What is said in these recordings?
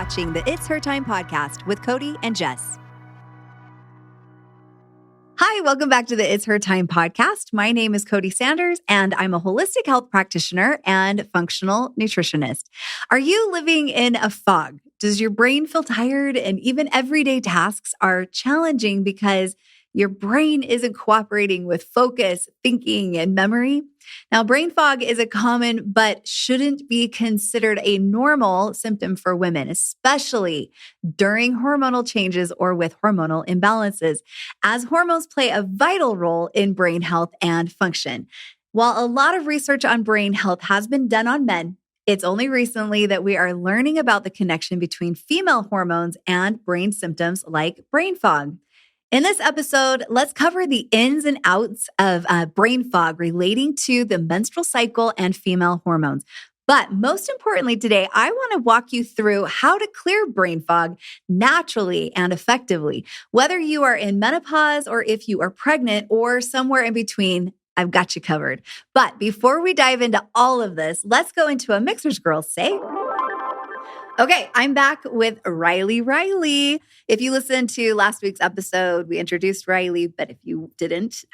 watching the It's Her Time podcast with Cody and Jess. Hi, welcome back to the It's Her Time podcast. My name is Cody Sanders, and I'm a holistic health practitioner and functional nutritionist. Are you living in a fog? Does your brain feel tired and even everyday tasks are challenging because your brain isn't cooperating with focus, thinking, and memory? Now, brain fog is a common but shouldn't be considered a normal symptom for women, especially during hormonal changes or with hormonal imbalances, as hormones play a vital role in brain health and function. While a lot of research on brain health has been done on men, it's only recently that we are learning about the connection between female hormones and brain symptoms like brain fog. In this episode, let's cover the ins and outs of brain fog relating to the menstrual cycle and female hormones. But most importantly today, I want to walk you through how to clear brain fog naturally and effectively. Whether you are in menopause or if you are pregnant or somewhere in between, I've got you covered. But before we dive into all of this, let's go into a Mixhers Girls Say. Okay, I'm back with Riley. If you listened to last week's episode, we introduced Riley, but if you didn't,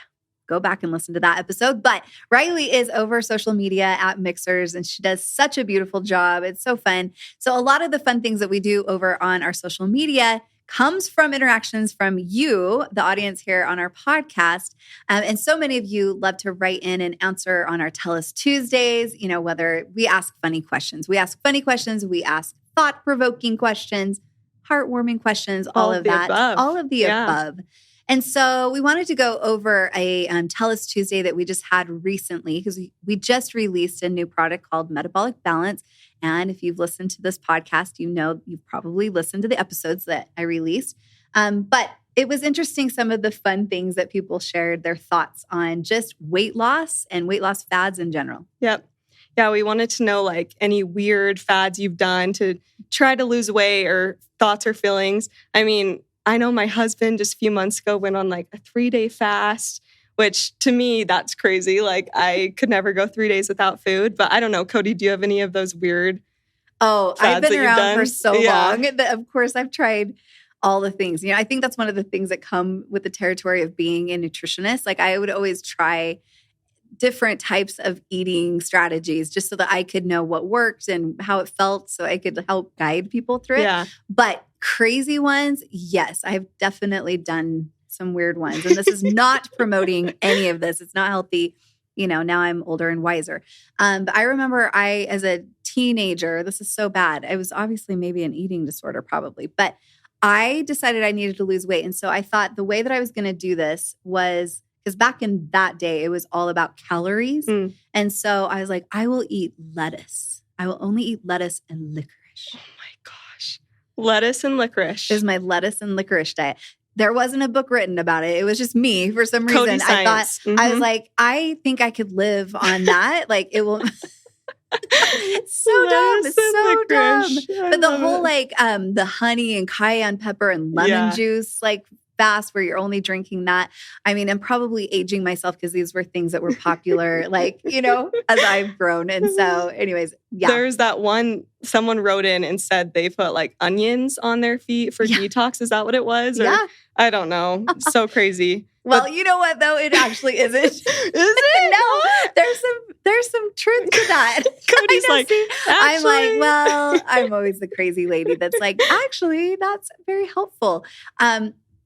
go back and listen to that episode. But Riley is over social media at Mixhers, and she does such a beautiful job. It's so fun. So a lot of the fun things that we do over on our social media comes from interactions from you, the audience here on our podcast. And so many of you love to write in and answer on our Tell Us Tuesdays, whether we ask funny questions. We ask thought-provoking questions, heartwarming questions, all of that. All of the above. And so we wanted to go over a Tell Us Tuesday that we just had recently because we just released a new product called Metabolic Balance. And if you've listened to this podcast, you've probably listened to the episodes that I released. But it was interesting, some of the fun things that people shared, their thoughts on just weight loss and weight loss fads in general. Yep. Yeah, we wanted to know any weird fads you've done to try to lose weight or thoughts or feelings. I mean, I know my husband just a few months ago went on a 3-day fast, which to me, that's crazy. I could never go 3 days without food. But I don't know, Cody, do you have any of those weird fads I've been around for so long that, of course, I've tried all the things. I think that's one of the things that come with the territory of being a nutritionist. I would always try different types of eating strategies just so that I could know what worked and how it felt so I could help guide people through it. Yeah. But crazy ones, yes, I've definitely done some weird ones. And this is not promoting any of this. It's not healthy. Now I'm older and wiser. But I remember as a teenager, this is so bad. I was obviously maybe an eating disorder probably, but I decided I needed to lose weight. And so I thought the way that I was going to do this was, because back in that day, it was all about calories. And so I was like, I will eat lettuce. I will only eat lettuce and licorice. Oh my gosh. Lettuce and licorice. Is my lettuce and licorice diet. There wasn't a book written about it. It was just me for some reason. Cody science. I was like, I think I could live on that. It will. It's so dumb. It's so dumb. But the whole the honey and cayenne pepper and lemon juice fast where you're only drinking that. I mean, I'm probably aging myself because these were things that were popular, as I've grown. And so anyways, yeah. There's that one, someone wrote in and said they put onions on their feet for detox. Is that what it was? Or, I don't know. So crazy. Well, you know what though? It actually isn't. Is it? No, there's some truth to that. Cody's I'm like, well, I'm always the crazy lady that's actually, that's very helpful.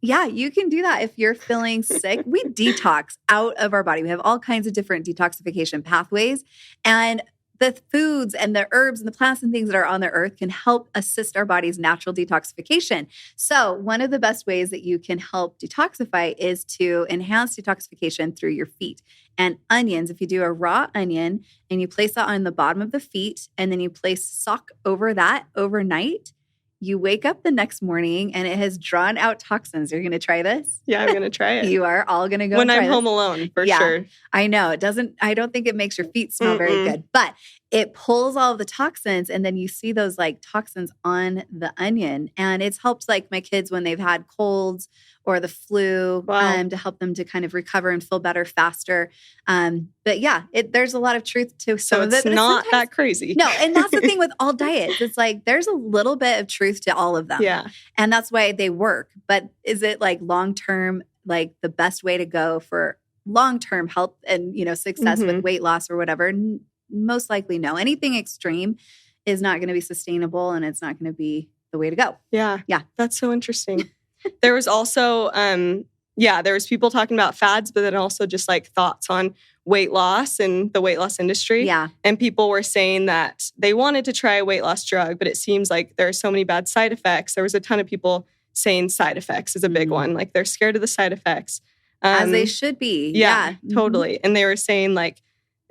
Yeah, you can do that if you're feeling sick. We detox out of our body. We have all kinds of different detoxification pathways. And the foods and the herbs and the plants and things that are on the earth can help assist our body's natural detoxification. So one of the best ways that you can help detoxify is to enhance detoxification through your feet. And onions, if you do a raw onion and you place that on the bottom of the feet and then you place sock over that overnight, you wake up the next morning and it has drawn out toxins. You're going to try this? Yeah, I'm going to try it. You are all going to go when try I'm this. home alone, for sure. I know. I don't think it makes your feet smell very good. But it pulls all of the toxins, and then you see those like toxins on the onion. And it's helped like my kids when they've had colds or the flu, Wow. to help them to kind of recover and feel better faster. But yeah, there's a lot of truth to some So of it. it's But not that crazy. no, and that's the thing with all diets. It's like there's a little bit of truth to all of them. Yeah. And that's why they work. But is it like long-term, like the best way to go for long-term health and, success with weight loss or whatever? Most likely no. Anything extreme is not going to be sustainable, and it's not going to be the way to go. Yeah. Yeah. That's so interesting. There was also, there was people talking about fads, but then also just like thoughts on weight loss and the weight loss industry. Yeah. And people were saying that they wanted to try a weight loss drug, but it seems like there are so many bad side effects. There was a ton of people saying side effects is a big one. Like they're scared of the side effects. As they should be. Yeah, totally. And they were saying like,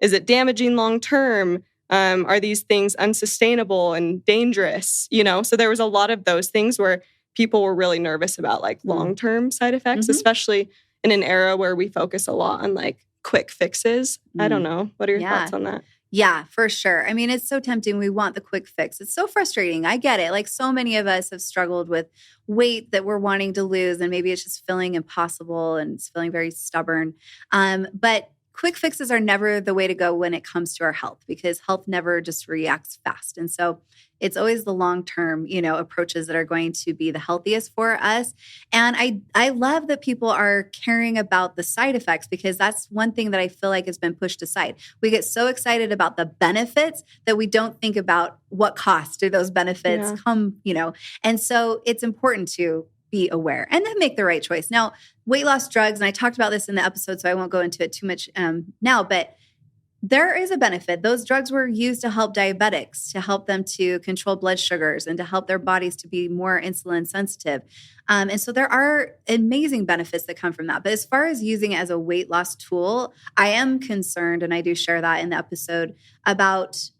is it damaging long term? Are these things unsustainable and dangerous? So there was a lot of those things where people were really nervous about like long-term side effects, especially in an era where we focus a lot on like quick fixes. I don't know. What are your thoughts on that? Yeah, for sure. I mean, it's so tempting. We want the quick fix. It's so frustrating. I get it. Like so many of us have struggled with weight that we're wanting to lose, and maybe it's just feeling impossible and it's feeling very stubborn. But quick fixes are never the way to go when it comes to our health, because health never just reacts fast. And so it's always the long-term, approaches that are going to be the healthiest for us. And I love that people are caring about the side effects, because that's one thing that I feel like has been pushed aside. We get so excited about the benefits that we don't think about what cost do those benefits come, And so it's important to be aware and then make the right choice. Now, weight loss drugs, and I talked about this in the episode, so I won't go into it too much now, but there is a benefit. Those drugs were used to help diabetics, to help them to control blood sugars and to help their bodies to be more insulin sensitive. And so there are amazing benefits that come from that. But as far as using it as a weight loss tool, I am concerned, and I do share that in the episode, about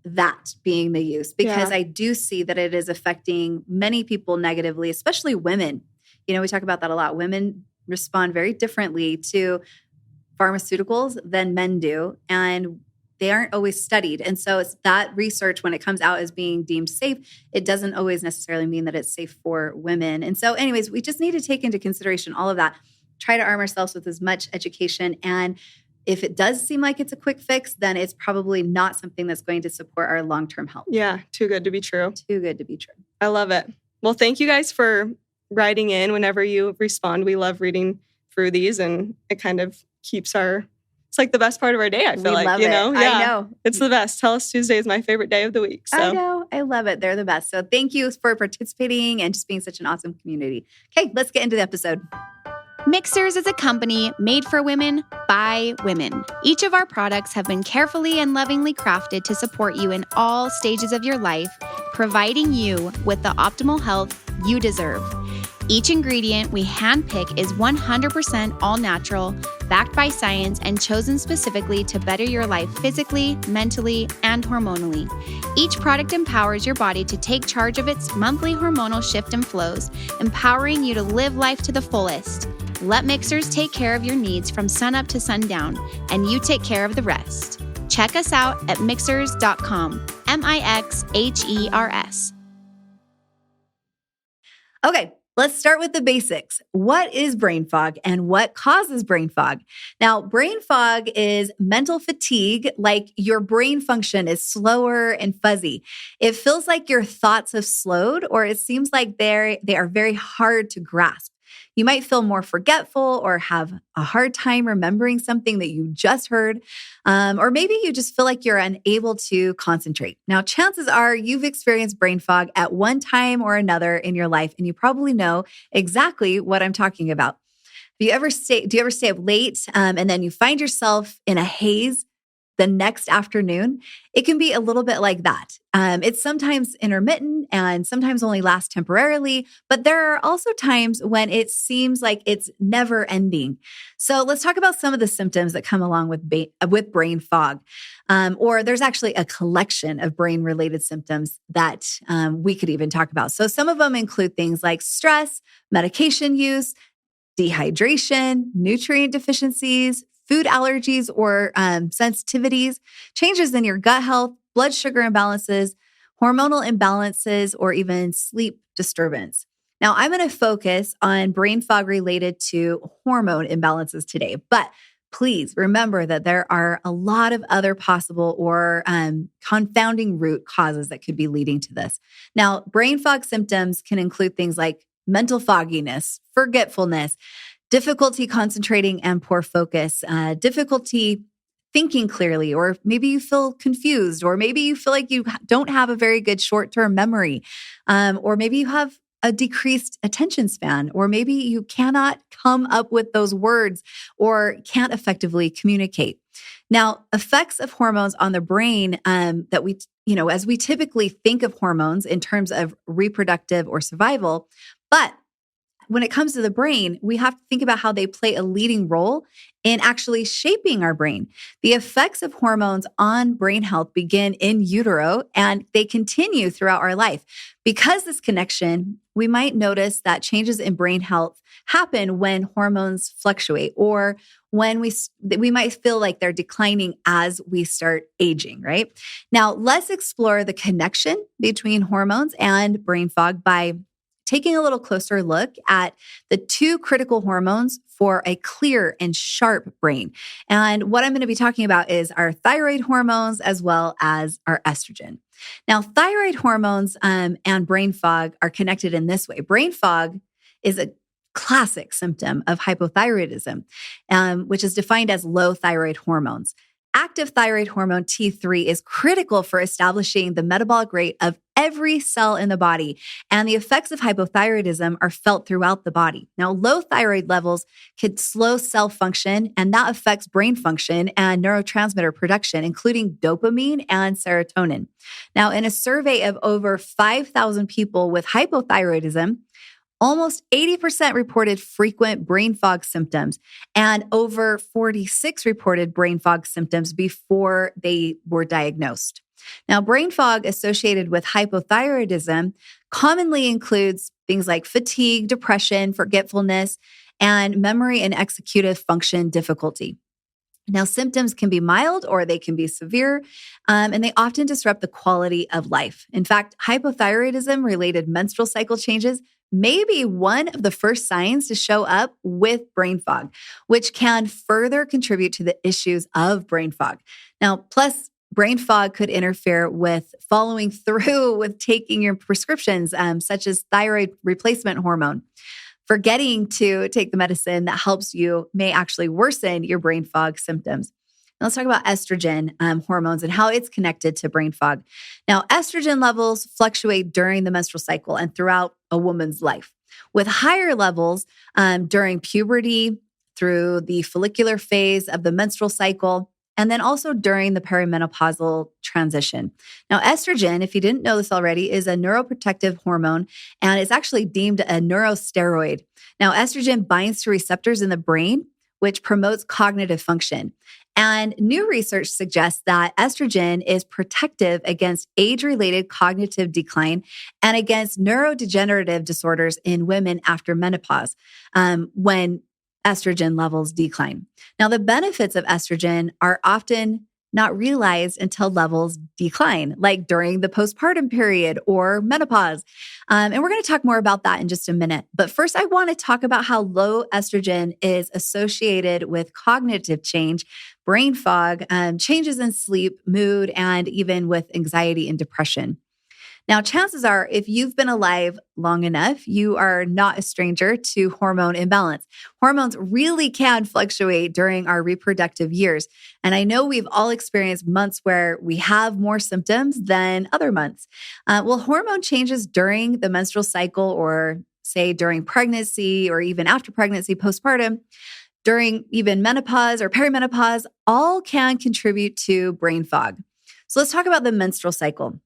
that being the use, because I do see that it is affecting many people negatively, especially women. We talk about that a lot. Women respond very differently to pharmaceuticals than men do, and they aren't always studied. And so it's that research, when it comes out as being deemed safe, it doesn't always necessarily mean that it's safe for women. And so anyways, we just need to take into consideration all of that, try to arm ourselves with as much education. And if it does seem like it's a quick fix, then it's probably not something that's going to support our long-term health. Yeah, too good to be true. Too good to be true. I love it. Well, thank you guys for writing in whenever you respond. We love reading through these, and it kind of keeps it's like the best part of our day, I feel like, love it. Yeah, I know. It's the best. Tell Us Tuesday is my favorite day of the week. So. I know. I love it. They're the best. So thank you for participating and just being such an awesome community. Okay, let's get into the episode. Mixhers is a company made for women by women. Each of our products have been carefully and lovingly crafted to support you in all stages of your life, providing you with the optimal health you deserve. Each ingredient we handpick is 100% all natural, backed by science, and chosen specifically to better your life physically, mentally, and hormonally. Each product empowers your body to take charge of its monthly hormonal shift and flows, empowering you to live life to the fullest. Let Mixhers take care of your needs from sunup to sundown, and you take care of the rest. Check us out at mixhers.com, Mixhers. Okay, let's start with the basics. What is brain fog and what causes brain fog? Now, brain fog is mental fatigue, like your brain function is slower and fuzzy. It feels like your thoughts have slowed, or it seems like they are very hard to grasp. You might feel more forgetful or have a hard time remembering something that you just heard, or maybe you just feel like you're unable to concentrate. Now, chances are you've experienced brain fog at one time or another in your life, and you probably know exactly what I'm talking about. Do you ever stay up late and then you find yourself in a haze the next afternoon? It can be a little bit like that. It's sometimes intermittent and sometimes only lasts temporarily, but there are also times when it seems like it's never ending. So let's talk about some of the symptoms that come along with brain fog. Or there's actually a collection of brain-related symptoms that we could even talk about. So some of them include things like stress, medication use, dehydration, nutrient deficiencies, food allergies or sensitivities, changes in your gut health, blood sugar imbalances, hormonal imbalances, or even sleep disturbance. Now, I'm going to focus on brain fog related to hormone imbalances today, but please remember that there are a lot of other possible or confounding root causes that could be leading to this. Now, brain fog symptoms can include things like mental fogginess, forgetfulness, difficulty concentrating and poor focus, difficulty thinking clearly, or maybe you feel confused, or maybe you feel like you don't have a very good short-term memory, or maybe you have a decreased attention span, or maybe you cannot come up with those words or can't effectively communicate. Now, effects of hormones on the brain that we, as we typically think of hormones in terms of reproductive or survival, but when it comes to the brain, we have to think about how they play a leading role in actually shaping our brain. The effects of hormones on brain health begin in utero and they continue throughout our life. Because this connection, we might notice that changes in brain health happen when hormones fluctuate, or when we might feel like they're declining as we start aging, right? Now, let's explore the connection between hormones and brain fog by taking a little closer look at the two critical hormones for a clear and sharp brain. And what I'm going to be talking about is our thyroid hormones as well as our estrogen. Now, thyroid hormones and brain fog are connected in this way. Brain fog is a classic symptom of hypothyroidism, which is defined as low thyroid hormones. Active thyroid hormone T3 is critical for establishing the metabolic rate of every cell in the body, and the effects of hypothyroidism are felt throughout the body. Now, low thyroid levels could slow cell function, and that affects brain function and neurotransmitter production, including dopamine and serotonin. Now, in a survey of over 5,000 people with hypothyroidism, almost 80% reported frequent brain fog symptoms, and over 46 reported brain fog symptoms before they were diagnosed. Now, brain fog associated with hypothyroidism commonly includes things like fatigue, depression, forgetfulness, and memory and executive function difficulty. Now, symptoms can be mild or they can be severe, and they often disrupt the quality of life. In fact, hypothyroidism-related menstrual cycle changes may be one of the first signs to show up with brain fog, which can further contribute to the issues of brain fog. Now, plus, brain fog could interfere with following through with taking your prescriptions, such as thyroid replacement hormone. Forgetting to take the medicine that helps you may actually worsen your brain fog symptoms. Now, let's talk about estrogen hormones and how it's connected to brain fog. Now, estrogen levels fluctuate during the menstrual cycle and throughout a woman's life, with higher levels during puberty, through the follicular phase of the menstrual cycle, and then also during the perimenopausal transition. Now, estrogen, if you didn't know this already, is a neuroprotective hormone, and it's actually deemed a neurosteroid. Now, estrogen binds to receptors in the brain, which promotes cognitive function. And new research suggests that estrogen is protective against age-related cognitive decline and against neurodegenerative disorders in women after menopause, when estrogen levels decline. Now, the benefits of estrogen are often not realized until levels decline, like during the postpartum period or menopause. And we're going to talk more about that in just a minute. But first, I want to talk about how low estrogen is associated with cognitive change, brain fog, changes in sleep, mood, and even with anxiety and depression. Now, chances are, if you've been alive long enough, you are not a stranger to hormone imbalance. Hormones really can fluctuate during our reproductive years. And I know we've all experienced months where we have more symptoms than other months. Well, hormone changes during the menstrual cycle, or say during pregnancy, or even after pregnancy, postpartum, during even menopause or perimenopause, all can contribute to brain fog. So let's talk about the menstrual cycle.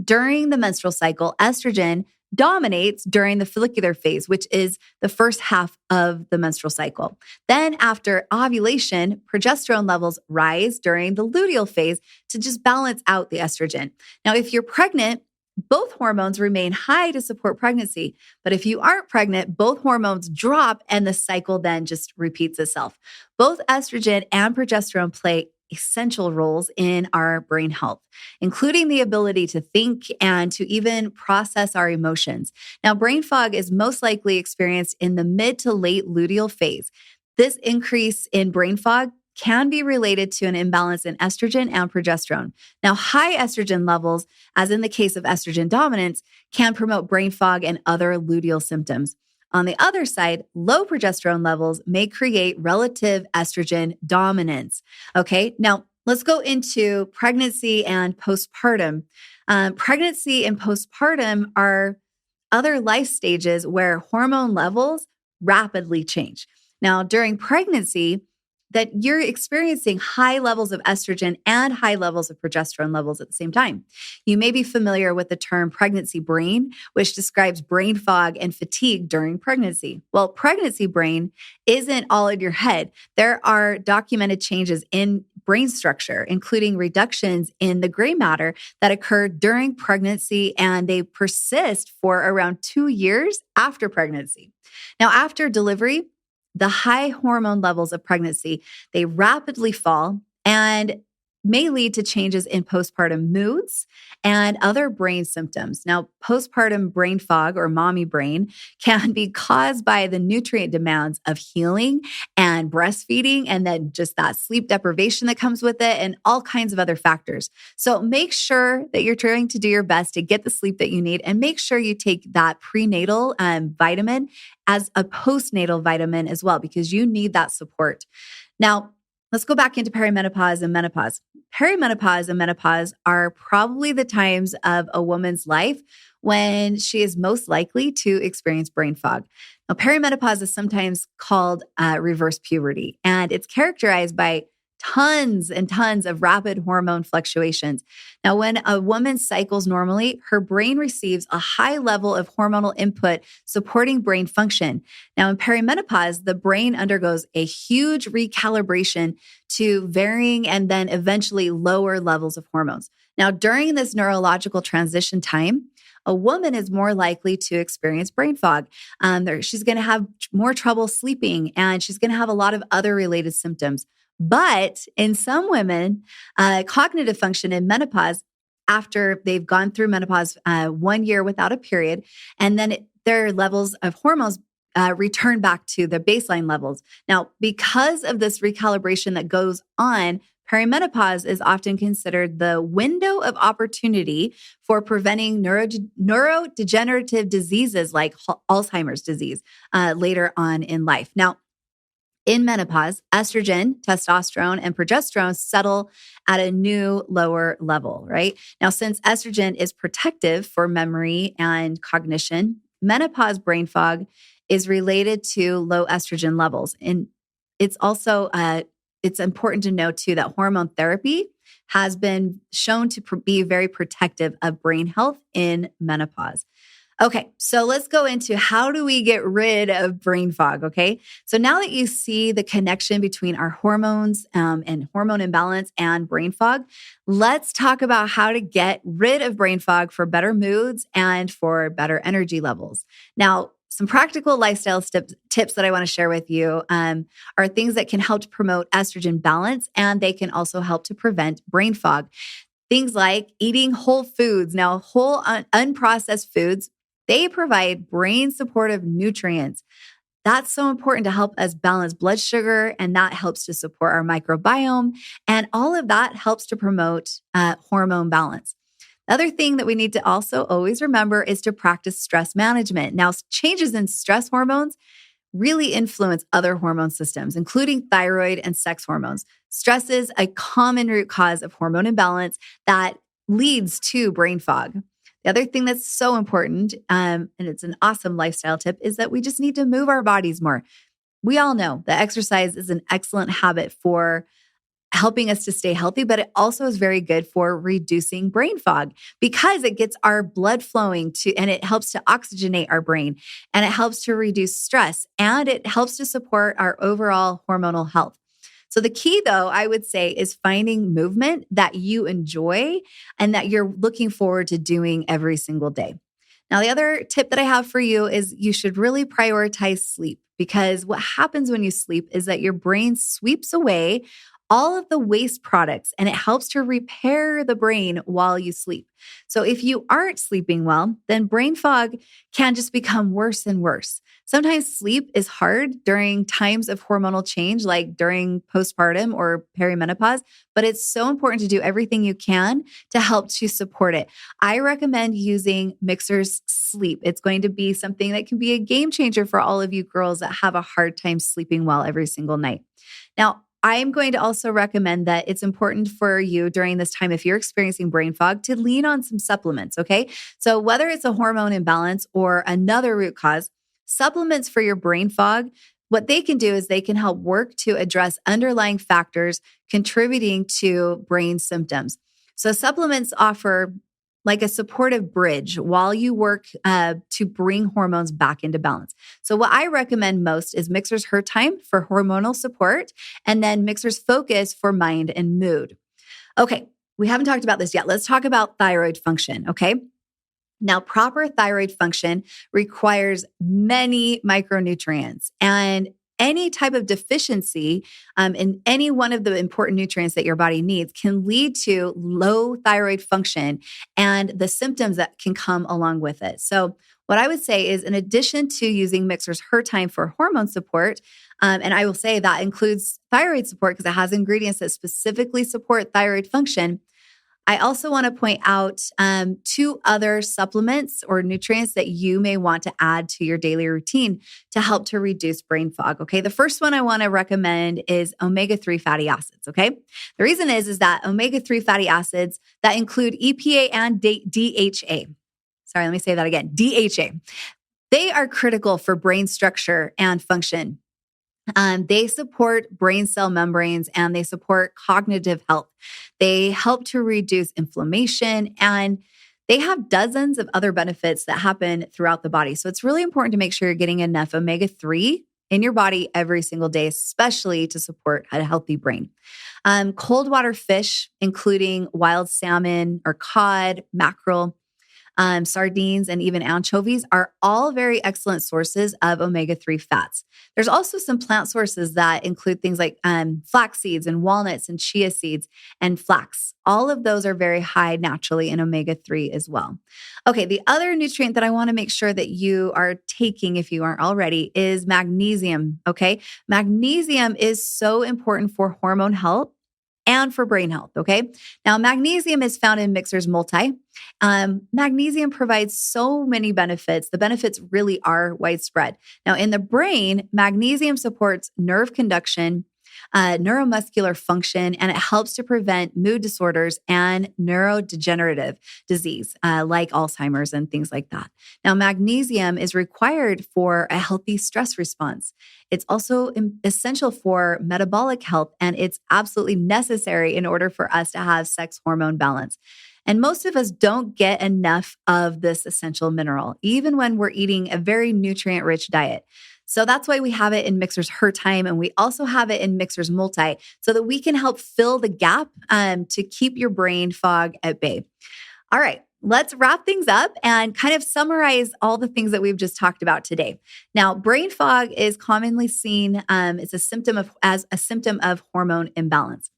During the menstrual cycle, estrogen dominates during the follicular phase, which is the first half of the menstrual cycle. Then after ovulation, progesterone levels rise during the luteal phase to just balance out the estrogen. Now, if you're pregnant, both hormones remain high to support pregnancy. But if you aren't pregnant, both hormones drop and the cycle then just repeats itself. Both estrogen and progesterone play essential roles in our brain health, including the ability to think and to even process our emotions. Now, brain fog is most likely experienced in the mid to late luteal phase. This increase in brain fog can be related to an imbalance in estrogen and progesterone. Now, high estrogen levels, as in the case of estrogen dominance, can promote brain fog and other luteal symptoms. On the other side, low progesterone levels may create relative estrogen dominance. Okay, now let's go into pregnancy and postpartum. Pregnancy and postpartum are other life stages where hormone levels rapidly change. Now, during pregnancy, that you're experiencing high levels of estrogen and high levels of progesterone levels at the same time. You may be familiar with the term pregnancy brain, which describes brain fog and fatigue during pregnancy. Well, pregnancy brain isn't all in your head. There are documented changes in brain structure, including reductions in the gray matter that occur during pregnancy, and they persist for around 2 years after pregnancy. Now, after delivery, the high hormone levels of pregnancy, they rapidly fall and may lead to changes in postpartum moods and other brain symptoms. Now, postpartum brain fog or mommy brain can be caused by the nutrient demands of healing and breastfeeding, and then just that sleep deprivation that comes with it and all kinds of other factors. So make sure that you're trying to do your best to get the sleep that you need, and make sure you take that prenatal vitamin as a postnatal vitamin as well, because you need that support. Now, let's go back into perimenopause and menopause. Perimenopause and menopause are probably the times of a woman's life when she is most likely to experience brain fog. Now, perimenopause is sometimes called reverse puberty, and it's characterized by tons and tons of rapid hormone fluctuations. Now, when a woman cycles normally, her brain receives a high level of hormonal input supporting brain function. Now, in perimenopause, the brain undergoes a huge recalibration to varying and then eventually lower levels of hormones. Now, during this neurological transition time, a woman is more likely to experience brain fog. She's going to have more trouble sleeping, and she's going to have a lot of other related symptoms. But in some women, cognitive function in menopause, after they've gone through menopause 1 year without a period, and then their levels of hormones return back to their baseline levels. Now, because of this recalibration that goes on, perimenopause is often considered the window of opportunity for preventing neurodegenerative diseases like Alzheimer's disease later on in life. Now, in menopause, estrogen, testosterone, and progesterone settle at a new lower level, right? Now, since estrogen is protective for memory and cognition, menopause brain fog is related to low estrogen levels. And it's also, it's important to know too that hormone therapy has been shown to be very protective of brain health in menopause. Okay, so let's go into how do we get rid of brain fog, okay? So now that you see the connection between our hormones and hormone imbalance and brain fog, let's talk about how to get rid of brain fog for better moods and for better energy levels. Now, some practical lifestyle tips that I want to share with you are things that can help to promote estrogen balance, and they can also help to prevent brain fog. Things like eating whole foods. Now, whole unprocessed foods, they provide brain supportive nutrients. That's so important to help us balance blood sugar, and that helps to support our microbiome. And all of that helps to promote hormone balance. The other thing that we need to also always remember is to practice stress management. Now, changes in stress hormones really influence other hormone systems, including thyroid and sex hormones. Stress is a common root cause of hormone imbalance that leads to brain fog. The other thing that's so important, and it's an awesome lifestyle tip, is that we just need to move our bodies more. We all know that exercise is an excellent habit for helping us to stay healthy, but it also is very good for reducing brain fog because it gets our blood flowing and it helps to oxygenate our brain, and it helps to reduce stress, and it helps to support our overall hormonal health. So the key, though, I would say, is finding movement that you enjoy and that you're looking forward to doing every single day. Now, the other tip that I have for you is you should really prioritize sleep, because what happens when you sleep is that your brain sweeps away all of the waste products, and it helps to repair the brain while you sleep. So if you aren't sleeping well, then brain fog can just become worse and worse. Sometimes sleep is hard during times of hormonal change, like during postpartum or perimenopause, but it's so important to do everything you can to help to support it. I recommend using Mixhers Sleep. It's going to be something that can be a game changer for all of you girls that have a hard time sleeping well every single night. Now, I'm going to also recommend that it's important for you during this time, if you're experiencing brain fog, to lean on some supplements, okay? So whether it's a hormone imbalance or another root cause, supplements for your brain fog, what they can do is they can help work to address underlying factors contributing to brain symptoms. So supplements offer like a supportive bridge while you work to bring hormones back into balance. So what I recommend most is Mixhers Her Time for hormonal support, and then Mixhers Focus for mind and mood. Okay, we haven't talked about this yet. Let's talk about thyroid function, okay? Now, proper thyroid function requires many micronutrients, and any type of deficiency in any one of the important nutrients that your body needs can lead to low thyroid function and the symptoms that can come along with it. So what I would say is, in addition to using Mixhers Her Time for hormone support, and I will say that includes thyroid support because it has ingredients that specifically support thyroid function, I also want to point out 2 other supplements or nutrients that you may want to add to your daily routine to help to reduce brain fog. Okay. The first one I want to recommend is omega-3 fatty acids. Okay. The reason is that omega-3 fatty acids that include EPA and DHA. Sorry, let me say that again. DHA. They are critical for brain structure and function. They support brain cell membranes and they support cognitive health. They help to reduce inflammation, and they have dozens of other benefits that happen throughout the body. So it's really important to make sure you're getting enough omega-3 in your body every single day, especially to support a healthy brain. Cold water fish, including wild salmon or cod, mackerel, sardines, and even anchovies are all very excellent sources of omega-3 fats. There's also some plant sources that include things like flax seeds and walnuts and chia seeds and flax. All of those are very high naturally in omega-3 as well. Okay, the other nutrient that I want to make sure that you are taking, if you aren't already, is magnesium, okay? Magnesium is so important for hormone health and for brain health, okay? Now, magnesium is found in Mixhers Multi. Magnesium provides so many benefits. The benefits really are widespread. Now, in the brain, magnesium supports nerve conduction, neuromuscular function, and it helps to prevent mood disorders and neurodegenerative disease like Alzheimer's and things like that. Now, magnesium is required for a healthy stress response. It's also essential for metabolic health, and it's absolutely necessary in order for us to have sex hormone balance. And most of us don't get enough of this essential mineral, even when we're eating a very nutrient-rich diet. So that's why we have it in Mixhers Her Time, and we also have it in Mixhers Multi so that we can help fill the gap to keep your brain fog at bay. All right, let's wrap things up and kind of summarize all the things that we've just talked about today. Now, brain fog is commonly seen as a symptom of hormone imbalance.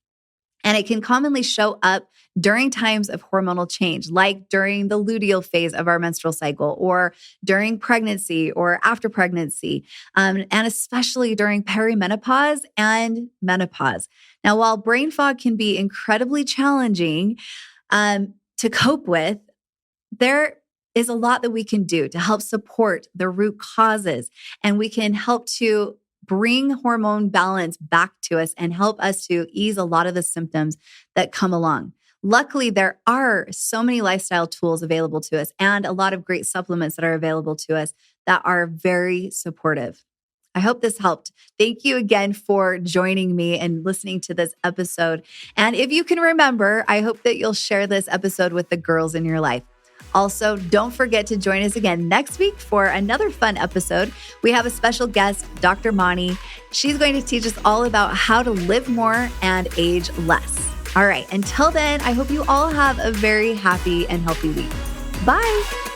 And it can commonly show up during times of hormonal change, like during the luteal phase of our menstrual cycle, or during pregnancy or after pregnancy, and especially during perimenopause and menopause. Now, while brain fog can be incredibly challenging to cope with, there is a lot that we can do to help support the root causes, and we can help to bring hormone balance back to us and help us to ease a lot of the symptoms that come along. Luckily, there are so many lifestyle tools available to us and a lot of great supplements that are available to us that are very supportive. I hope this helped. Thank you again for joining me and listening to this episode. And if you can remember, I hope that you'll share this episode with the girls in your life. Also, don't forget to join us again next week for another fun episode. We have a special guest, Dr. Mani. She's going to teach us all about how to live more and age less. All right, until then, I hope you all have a very happy and healthy week. Bye.